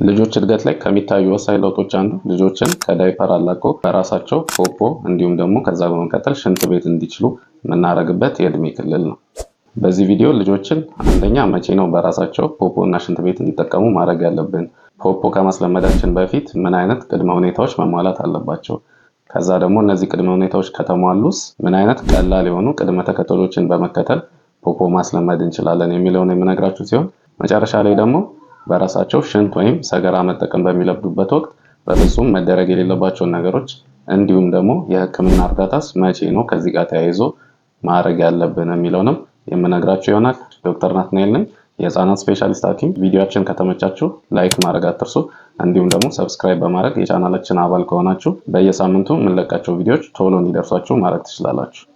ልጆች እድገት ላይ ከሚታዩ ወሳኝ ለውጦች አንዱ ልጆችን ከዳይፐር አላቆ በራሳቸው ፖፖ እንዲሁም ደግሞ ከዛ በመቀጠል ሽንት ቤት እንዲችሉ የምናደርግበት የእድሜ ክልል ነው። በዚህ ቪዲዮ ልጆችን አንደኛ መቼ ነው በራሳቸው ፖፖ እና ሽንት ቤት እንዲጠቀሙ ማድረግ ያለብን፣ ፖፖ ከማስለመዳችን በፊት ምን አይነት ቅድመ ሁኔታዎች መሟላት አለባቸው፣ ከዛ ደግሞ እነዚህ ቅድመ ሁኔታዎች ከተሟሉስ ምን አይነት ቀላል የሆኑ ቅድመ ተከተሎችን በመከተል ፖፖ ማስለመድ እንችላለን የሚለውን የምነግራችሁ ሲሆን መጨረሻ ላይ ደግሞ በራሳቸው ሽንት ወይም ሰገራ መጠቀም በሚለምዱበት ወቅት በፍጹም መደረግ የሌለባቸውን ነገሮች እንዲሁም ደግሞ የሕክምና እርዳታስ መቼ ነው ከዚህ ጋር ተያይዞ ማድረግ ያለብን የሚለውንም የምነግራችሁ ይሆናል። ዶክተር ናትናኤል ነኝ፣ የህፃናት ስፔሻሊስት ሐኪም። ቪዲዮአችን ከተመቻችሁ ላይክ ማድረግ አትርሱ። እንዲሁም ደግሞ ሰብስክራይብ በማድረግ የቻናላችን አባል ከሆናችሁ በየሳምንቱ የምንለቃቸው ቪዲዮዎች ቶሎ እንዲደርሷችሁ ማድረግ ትችላላችሁ።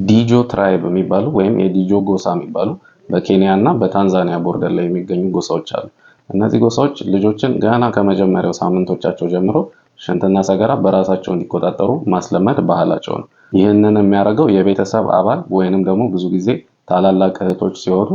ዲጆ ትራይብ የሚባሉ ወይም የዲጆ ጎሳ የሚባሉ በኬንያ እና በታንዛኒያ ቦርደር ላይ የሚገኙ ጎሳዎች አሉ። እነዚህ ጎሳዎች ልጆችን ገና ከመጀመሪያው ሳምንቶቻቸው ጀምሮ ሽንትና ሰገራ በራሳቸው እንዲቆጣጠሩ ማስለመድ ባህላቸው ነው። ይህንን የሚያደርገው የቤተሰብ አባል ወይንም ደግሞ ብዙ ጊዜ ታላላቅ እህቶች ሲሆኑ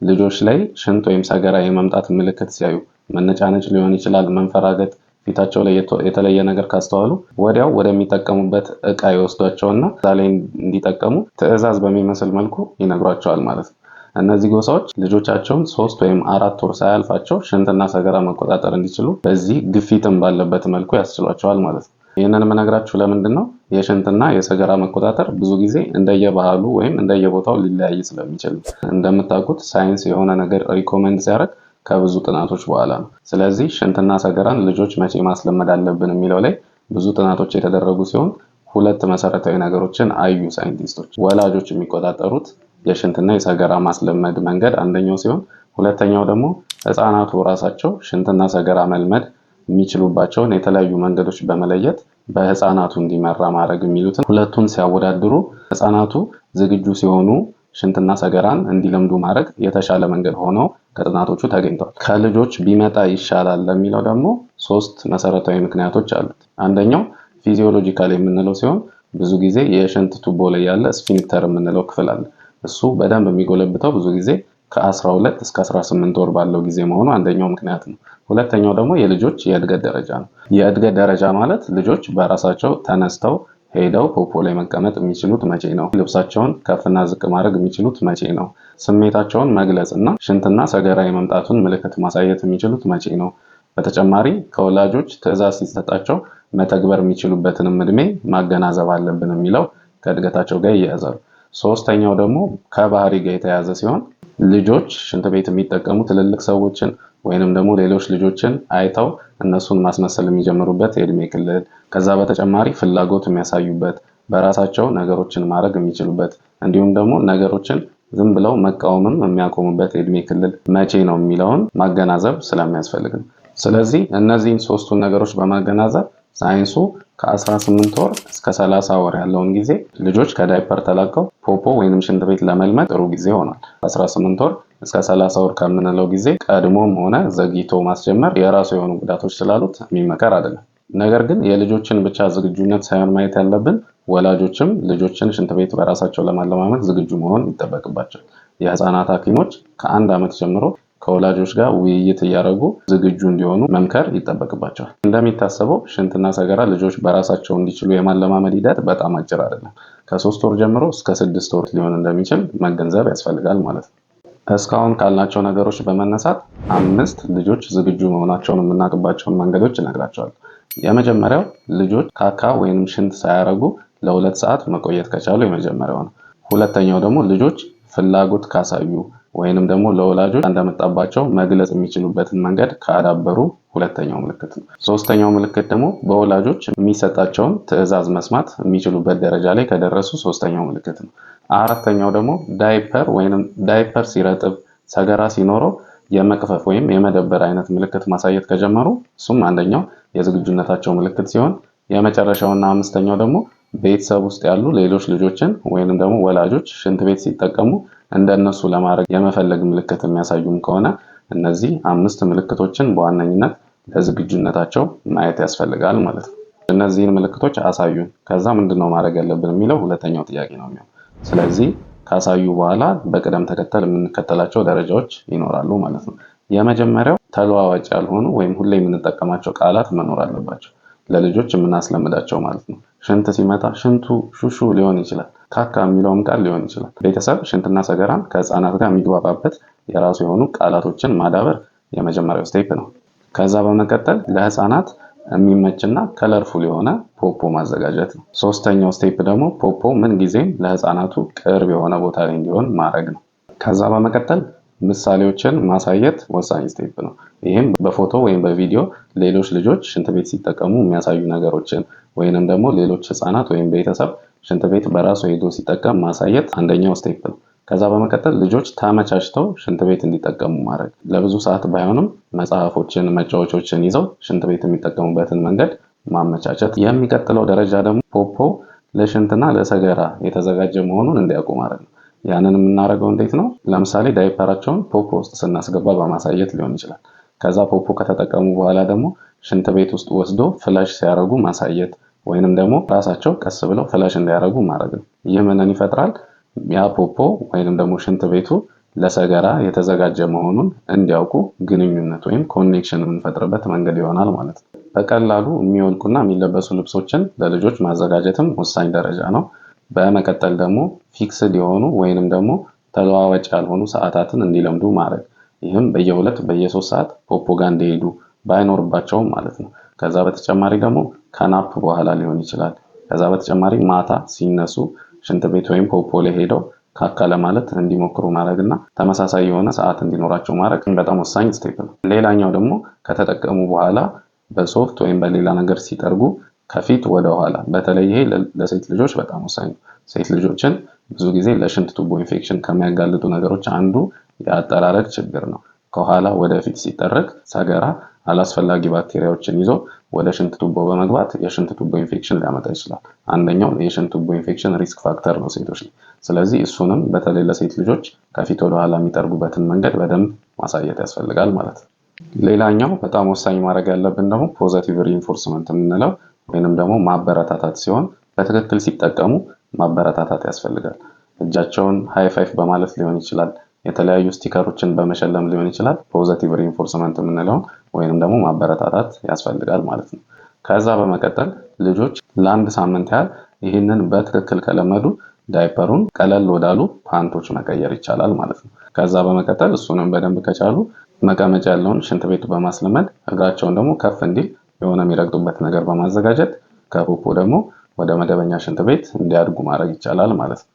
ልጆች ላይ ሽንት ወይም ሰገራ የመምጣት ምልክት ሲያዩ መነጫነጭ ሊሆን ይችላል፣ መንፈራገጥ፣ ፊታቸው ላይ የተለየ ነገር ካስተዋሉ ወዲያው ወደሚጠቀሙበት እቃ ይወስዷቸውና እዛ ላይ እንዲጠቀሙ ትዕዛዝ በሚመስል መልኩ ይነግሯቸዋል ማለት ነው። እነዚህ ጎሳዎች ልጆቻቸውን 3 ወይም 4 ወር ሳያልፋቸው ሽንትና ሰገራ መቆጣጠር እንዲችሉ በዚህ ግፊትም ባለበት መልኩ ያስችሏቸዋል ማለት ነው። ይህንን የምነግራችሁ ለምንድን ነው? የሽንትና የሰገራ መቆጣጠር ብዙ ጊዜ እንደየባህሉ ወይም እንደየቦታው ሊለያይ ስለሚችል እንደምታውቁት ሳይንስ የሆነ ነገር ሪኮመንድ ሲያደርግ ከብዙ ጥናቶች በኋላ ነው። ስለዚህ ሽንትና ሰገራን ልጆች መቼ ማስለመድ አለብን የሚለው ላይ ብዙ ጥናቶች የተደረጉ ሲሆን ሁለት መሰረታዊ ነገሮችን አዩ ሳይንቲስቶች። ወላጆች የሚቆጣጠሩት የሽንትና የሰገራ ማስለመድ መንገድ አንደኛው ሲሆን ሁለተኛው ደግሞ ህፃናቱ ራሳቸው ሽንትና ሰገራ መልመድ የሚችሉባቸውን የተለያዩ መንገዶች በመለየት በህፃናቱ እንዲመራ ማድረግ የሚሉትን ሁለቱን ሲያወዳድሩ ህፃናቱ ዝግጁ ሲሆኑ ሽንትና ሰገራን እንዲለምዱ ማድረግ የተሻለ መንገድ ሆነው ከጥናቶቹ ተገኝተዋል። ከልጆች ቢመጣ ይሻላል ለሚለው ደግሞ 3 መሰረታዊ ምክንያቶች አሉት። አንደኛው ፊዚዮሎጂካል የምንለው ሲሆን ብዙ ጊዜ የሽንት ቱቦ ላይ ያለ ስፊንክተር የምንለው ክፍል አለ። እሱ በደንብ የሚጎለብተው ብዙ ጊዜ ከ12 እስከ 18 ወር ባለው ጊዜ መሆኑ አንደኛው ምክንያት ነው። ሁለተኛው ደግሞ የልጆች የእድገት ደረጃ ነው። የእድገት ደረጃ ማለት ልጆች በራሳቸው ተነስተው ሄደው ፖፖ ላይ መቀመጥ የሚችሉት መቼ ነው? ልብሳቸውን ከፍና ዝቅ ማድረግ የሚችሉት መቼ ነው? ስሜታቸውን መግለጽ እና ሽንትና ሰገራ የመምጣቱን ምልክት ማሳየት የሚችሉት መቼ ነው? በተጨማሪ ከወላጆች ትዕዛዝ ሲሰጣቸው መተግበር የሚችሉበትንም እድሜ ማገናዘብ አለብን የሚለው ከእድገታቸው ጋር ይያያዛል። ሶስተኛው ደግሞ ከባህሪ ጋር የተያያዘ ሲሆን ልጆች ሽንት ቤት የሚጠቀሙ ትልልቅ ሰዎችን ወይንም ደግሞ ሌሎች ልጆችን አይተው እነሱን ማስመሰል የሚጀምሩበት የእድሜ ክልል፣ ከዛ በተጨማሪ ፍላጎት የሚያሳዩበት፣ በራሳቸው ነገሮችን ማድረግ የሚችሉበት እንዲሁም ደግሞ ነገሮችን ዝም ብለው መቃወምም የሚያቆሙበት የእድሜ ክልል መቼ ነው የሚለውን ማገናዘብ ስለሚያስፈልግ ነው። ስለዚህ እነዚህን 3ቱን ነገሮች በማገናዘብ ሳይንሱ ከ18 ወር እስከ 30 ወር ያለውን ጊዜ ልጆች ከዳይፐር ተላቀው ፖፖ ወይንም ሽንት ቤት ለመልመድ ጥሩ ጊዜ ሆኗል። 18 ወር እስከ 30 ወር ከምንለው ጊዜ ቀድሞም ሆነ ዘግይቶ ማስጀመር የራሱ የሆኑ ጉዳቶች ስላሉት የሚመከር አይደለም። ነገር ግን የልጆችን ብቻ ዝግጁነት ሳይሆን ማየት ያለብን ወላጆችም ልጆችን ሽንት ቤት በራሳቸው ለማለማመድ ዝግጁ መሆን ይጠበቅባቸዋል። የህፃናት ሐኪሞች ከ1 ዓመት ጀምሮ ከወላጆች ጋር ውይይት እያደረጉ ዝግጁ እንዲሆኑ መምከር ይጠበቅባቸዋል። እንደሚታሰበው ሽንትና ሰገራ ልጆች በራሳቸው እንዲችሉ የማለማመድ ሂደት በጣም አጭር አይደለም። ከ3 ወር ጀምሮ እስከ 6 ወር ሊሆን እንደሚችል መገንዘብ ያስፈልጋል ማለት ነው። እስካሁን ካልናቸው ነገሮች በመነሳት 5 ልጆች ዝግጁ መሆናቸውን የምናውቅባቸውን መንገዶች እነግራቸዋለሁ። የመጀመሪያው ልጆች ካካ ወይንም ሽንት ሳያረጉ ለ2 ሰዓት መቆየት ከቻሉ የመጀመሪያው ነው። ሁለተኛው ደግሞ ልጆች ፍላጎት ካሳዩ ወይንም ደግሞ ለወላጆች እንደመጣባቸው መግለጽ የሚችሉበትን መንገድ ካዳበሩ ሁለተኛው ምልክት ነው። ሶስተኛው ምልክት ደግሞ በወላጆች የሚሰጣቸውን ትዕዛዝ መስማት የሚችሉበት ደረጃ ላይ ከደረሱ ሶስተኛው ምልክት ነው። አራተኛው ደግሞ ዳይፐር ወይንም ዳይፐር ሲረጥብ ሰገራ ሲኖረው የመቅፈፍ ወይም የመደበር አይነት ምልክት ማሳየት ከጀመሩ እሱም አንደኛው የዝግጁነታቸው ምልክት ሲሆን የመጨረሻውና አምስተኛው ደግሞ ቤተሰብ ውስጥ ያሉ ሌሎች ልጆችን ወይንም ደግሞ ወላጆች ሽንት ቤት ሲጠቀሙ እንደነሱ ለማድረግ የመፈለግ ምልክት የሚያሳዩም ከሆነ እነዚህ 5 ምልክቶችን በዋነኝነት ለዝግጁነታቸው ማየት ያስፈልጋል ማለት ነው። እነዚህን ምልክቶች አሳዩን፣ ከዛ ምንድነው ማድረግ ያለብን የሚለው ሁለተኛው ጥያቄ ነው የሚሆነው። ስለዚህ ካሳዩ በኋላ በቅደም ተከተል የምንከተላቸው ደረጃዎች ይኖራሉ ማለት ነው። የመጀመሪያው ተለዋዋጭ ያልሆኑ ወይም ሁሌ የምንጠቀማቸው ቃላት መኖር አለባቸው። ለልጆች የምናስለምዳቸው ማለት ነው። ሽንት ሲመጣ ሽንቱ ሹሹ ሊሆን ይችላል። ካካ የሚለውም ቃል ሊሆን ይችላል። ቤተሰብ ሽንትና ሰገራን ከህፃናት ጋር የሚግባባበት የራሱ የሆኑ ቃላቶችን ማዳበር የመጀመሪያው ስቴፕ ነው። ከዛ በመቀጠል ለህፃናት የሚመችና ከለርፉል የሆነ ፖፖ ማዘጋጀት ነው። ሶስተኛው ስቴፕ ደግሞ ፖፖ ምን ጊዜም ለህፃናቱ ቅርብ የሆነ ቦታ ላይ እንዲሆን ማድረግ ነው። ከዛ በመቀጠል ምሳሌዎችን ማሳየት ወሳኝ ስቴፕ ነው። ይህም በፎቶ ወይም በቪዲዮ ሌሎች ልጆች ሽንት ቤት ሲጠቀሙ የሚያሳዩ ነገሮችን ወይንም ደግሞ ሌሎች ህፃናት ወይም ቤተሰብ ሽንት ቤት በራሱ ሄዶ ሲጠቀም ማሳየት አንደኛው ስቴፕ ነው። ከዛ በመቀጠል ልጆች ተመቻችተው ሽንት ቤት እንዲጠቀሙ ማድረግ። ለብዙ ሰዓት ባይሆንም መጽሐፎችን፣ መጫወቾችን ይዘው ሽንት ቤት የሚጠቀሙበትን መንገድ ማመቻቸት። የሚቀጥለው ደረጃ ደግሞ ፖፖ ለሽንትና ለሰገራ የተዘጋጀ መሆኑን እንዲያውቁ ማድረግ ነው። ያንን የምናደርገው እንዴት ነው? ለምሳሌ ዳይፐራቸውን ፖፖ ውስጥ ስናስገባ በማሳየት ሊሆን ይችላል። ከዛ ፖፖ ከተጠቀሙ በኋላ ደግሞ ሽንት ቤት ውስጥ ወስዶ ፍላሽ ሲያደርጉ ማሳየት፣ ወይንም ደግሞ ራሳቸው ቀስ ብለው ፍላሽ እንዲያደርጉ ማድረግ ነው። ይህ ምንን ይፈጥራል? ያ ፖፖ ወይንም ደግሞ ሽንት ቤቱ ለሰገራ የተዘጋጀ መሆኑን እንዲያውቁ ግንኙነት ወይም ኮኔክሽን የምንፈጥርበት መንገድ ይሆናል ማለት ነው። በቀላሉ የሚወልቁና የሚለበሱ ልብሶችን ለልጆች ማዘጋጀትም ወሳኝ ደረጃ ነው። በመቀጠል ደግሞ ፊክስድ የሆኑ ወይንም ደግሞ ተለዋዋጭ ያልሆኑ ሰዓታትን እንዲለምዱ ማድረግ። ይህም በየ2 በየ3 ሰዓት ፖፖ ጋር እንዲሄዱ ባይኖርባቸውም ማለት ነው። ከዛ በተጨማሪ ደግሞ ከናፕ በኋላ ሊሆን ይችላል። ከዛ በተጨማሪ ማታ ሲነሱ ሽንት ቤት ወይም ፖፖ ላይ ሄደው ካካ ለማለት እንዲሞክሩ ማድረግና ተመሳሳይ የሆነ ሰዓት እንዲኖራቸው ማድረግ በጣም ወሳኝ ስቴፕ ነው። ሌላኛው ደግሞ ከተጠቀሙ በኋላ በሶፍት ወይም በሌላ ነገር ሲጠርጉ ከፊት ወደ ኋላ፣ በተለይ ይሄ ለሴት ልጆች በጣም ወሳኝ ነው። ሴት ልጆችን ብዙ ጊዜ ለሽንት ቱቦ ኢንፌክሽን ከሚያጋልጡ ነገሮች አንዱ የአጠራረግ ችግር ነው። ከኋላ ወደፊት ሲጠረግ ሰገራ አላስፈላጊ ባክቴሪያዎችን ይዞ ወደ ሽንት ቱቦ በመግባት የሽንት ቱቦ ኢንፌክሽን ሊያመጣ ይችላል። አንደኛው የሽንት ቱቦ ኢንፌክሽን ሪስክ ፋክተር ነው ሴቶች ላይ። ስለዚህ እሱንም በተለይ ለሴት ልጆች ከፊት ወደ ኋላ የሚጠርጉበትን መንገድ በደንብ ማሳየት ያስፈልጋል ማለት ነው። ሌላኛው በጣም ወሳኝ ማድረግ ያለብን ደግሞ ፖዚቲቭ ሪኢንፎርስመንት የምንለው ወይንም ደግሞ ማበረታታት ሲሆን በትክክል ሲጠቀሙ ማበረታታት ያስፈልጋል። እጃቸውን ሃይ ፋይቭ በማለት ሊሆን ይችላል፣ የተለያዩ ስቲከሮችን በመሸለም ሊሆን ይችላል። ፖዚቲቭ ሪኢንፎርስመንት የምንለውን ወይንም ደግሞ ማበረታታት ያስፈልጋል ማለት ነው። ከዛ በመቀጠል ልጆች ለአንድ ሳምንት ያህል ይህንን በትክክል ከለመዱ ዳይፐሩን ቀለል ወዳሉ ፓንቶች መቀየር ይቻላል ማለት ነው። ከዛ በመቀጠል እሱንም በደንብ ከቻሉ መቀመጫ ያለውን ሽንት ቤት በማስለመድ እግራቸውን ደግሞ ከፍ እንዲል የሆነ የሚረግጡበት ነገር በማዘጋጀት ከፖፖ ደግሞ ወደ መደበኛ ሽንት ቤት እንዲያድጉ ማድረግ ይቻላል ማለት ነው።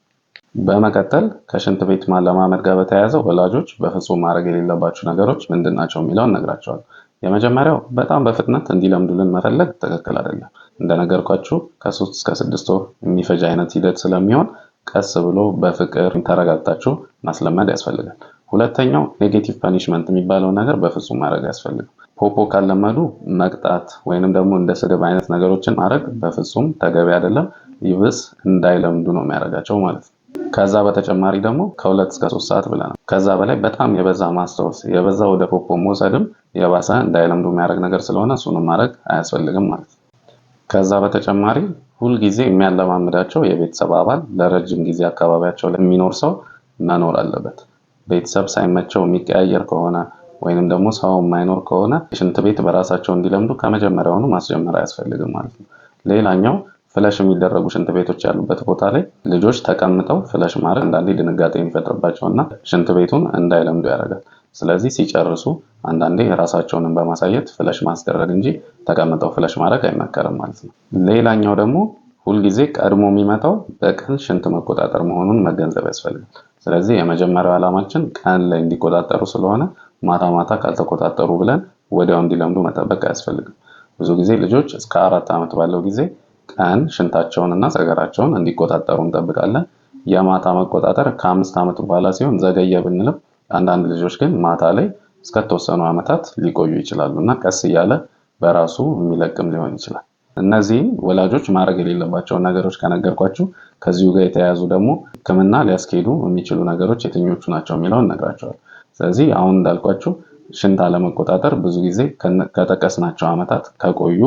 በመቀጠል ከሽንት ቤት ማለማመድ ጋር በተያያዘ ወላጆች በፍጹም ማድረግ የሌለባቸው ነገሮች ምንድናቸው የሚለውን እነግራቸዋለሁ። የመጀመሪያው በጣም በፍጥነት እንዲለምዱልን መፈለግ ትክክል አይደለም። እንደነገርኳችሁ ከ3 እስከ 6 ወር የሚፈጅ አይነት ሂደት ስለሚሆን ቀስ ብሎ በፍቅር ተረጋግታችሁ ማስለመድ ያስፈልጋል። ሁለተኛው ኔጌቲቭ ፐኒሽመንት የሚባለው ነገር በፍጹም ማድረግ ያስፈልጋል። ፖፖ ካለመዱ መቅጣት ወይንም ደግሞ እንደ ስድብ አይነት ነገሮችን ማድረግ በፍጹም ተገቢ አይደለም። ይብስ እንዳይለምዱ ነው የሚያደርጋቸው ማለት ነው። ከዛ በተጨማሪ ደግሞ ከ2 እስከ 3 ሰዓት ብለናል። ከዛ በላይ በጣም የበዛ ማስታወስ የበዛ ወደ ፖፖ መውሰድም የባሰ እንዳይለምዱ የሚያደርግ ነገር ስለሆነ እሱንም ማድረግ አያስፈልግም ማለት ነው። ከዛ በተጨማሪ ሁልጊዜ የሚያለማምዳቸው የቤተሰብ አባል ለረጅም ጊዜ አካባቢያቸው ላይ የሚኖር ሰው መኖር አለበት። ቤተሰብ ሳይመቸው የሚቀያየር ከሆነ ወይንም ደግሞ ሰው የማይኖር ከሆነ ሽንት ቤት በራሳቸው እንዲለምዱ ከመጀመሪያውኑ ማስጀመር አያስፈልግም ማለት ነው። ሌላኛው ፍለሽ የሚደረጉ ሽንት ቤቶች ያሉበት ቦታ ላይ ልጆች ተቀምጠው ፍለሽ ማድረግ አንዳንዴ ድንጋጤ የሚፈጥርባቸውና ሽንት ቤቱን እንዳይለምዱ ያደርጋል። ስለዚህ ሲጨርሱ አንዳንዴ ራሳቸውንም በማሳየት ፍለሽ ማስደረግ እንጂ ተቀምጠው ፍለሽ ማድረግ አይመከርም ማለት ነው። ሌላኛው ደግሞ ሁልጊዜ ቀድሞ የሚመጣው በቀን ሽንት መቆጣጠር መሆኑን መገንዘብ ያስፈልጋል። ስለዚህ የመጀመሪያው ዓላማችን ቀን ላይ እንዲቆጣጠሩ ስለሆነ ማታ ማታ ካልተቆጣጠሩ ብለን ወዲያው እንዲለምዱ መጠበቅ አያስፈልግም። ብዙ ጊዜ ልጆች እስከ 4 ዓመት ባለው ጊዜ ቀን ሽንታቸውን እና ሰገራቸውን እንዲቆጣጠሩ እንጠብቃለን። የማታ መቆጣጠር ከ5 ዓመት በኋላ ሲሆን ዘገየ ብንልም አንዳንድ ልጆች ግን ማታ ላይ እስከ ተወሰኑ ዓመታት ሊቆዩ ይችላሉ እና ቀስ እያለ በራሱ የሚለቅም ሊሆን ይችላል። እነዚህም ወላጆች ማድረግ የሌለባቸውን ነገሮች ከነገርኳችሁ ከዚሁ ጋር የተያያዙ ደግሞ ሕክምና ሊያስኬዱ የሚችሉ ነገሮች የትኞቹ ናቸው የሚለውን እነግራቸዋለሁ። ስለዚህ አሁን እንዳልኳችሁ ሽንት አለመቆጣጠር ብዙ ጊዜ ከጠቀስናቸው ዓመታት ከቆዩ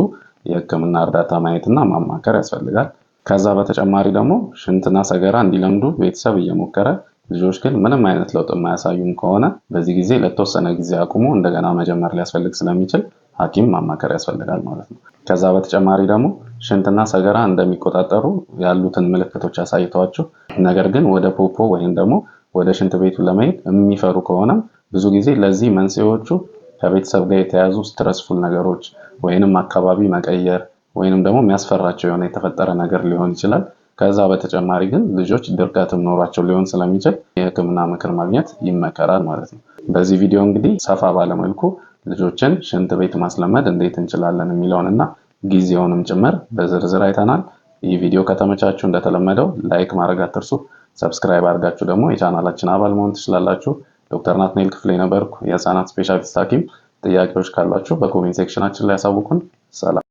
የሕክምና እርዳታ ማየትና ማማከር ያስፈልጋል። ከዛ በተጨማሪ ደግሞ ሽንትና ሰገራ እንዲለምዱ ቤተሰብ እየሞከረ ልጆች ግን ምንም አይነት ለውጥ የማያሳዩም ከሆነ በዚህ ጊዜ ለተወሰነ ጊዜ አቁሞ እንደገና መጀመር ሊያስፈልግ ስለሚችል ሐኪም ማማከር ያስፈልጋል ማለት ነው። ከዛ በተጨማሪ ደግሞ ሽንትና ሰገራ እንደሚቆጣጠሩ ያሉትን ምልክቶች አሳይተዋችሁ ነገር ግን ወደ ፖፖ ወይም ደግሞ ወደ ሽንት ቤቱ ለመሄድ የሚፈሩ ከሆነ ብዙ ጊዜ ለዚህ መንስኤዎቹ ከቤተሰብ ጋር የተያዙ ስትረስፉል ነገሮች ወይንም አካባቢ መቀየር ወይንም ደግሞ የሚያስፈራቸው የሆነ የተፈጠረ ነገር ሊሆን ይችላል። ከዛ በተጨማሪ ግን ልጆች ድርቀትም ኖሯቸው ሊሆን ስለሚችል የሕክምና ምክር ማግኘት ይመከራል ማለት ነው። በዚህ ቪዲዮ እንግዲህ ሰፋ ባለመልኩ ልጆችን ሽንት ቤት ማስለመድ እንዴት እንችላለን የሚለውንና ጊዜውንም ጭምር በዝርዝር አይተናል። ይህ ቪዲዮ ከተመቻችሁ እንደተለመደው ላይክ ማድረግ አትርሱ። ሰብስክራይብ አድርጋችሁ ደግሞ የቻናላችን አባል መሆን ትችላላችሁ። ዶክተር ናትናኤል ክፍሌ ነበርኩ፣ የህፃናት ስፔሻሊስት ሐኪም። ጥያቄዎች ካሏችሁ በኮሜንት ሴክሽናችን ላይ ያሳውቁን። ሰላም።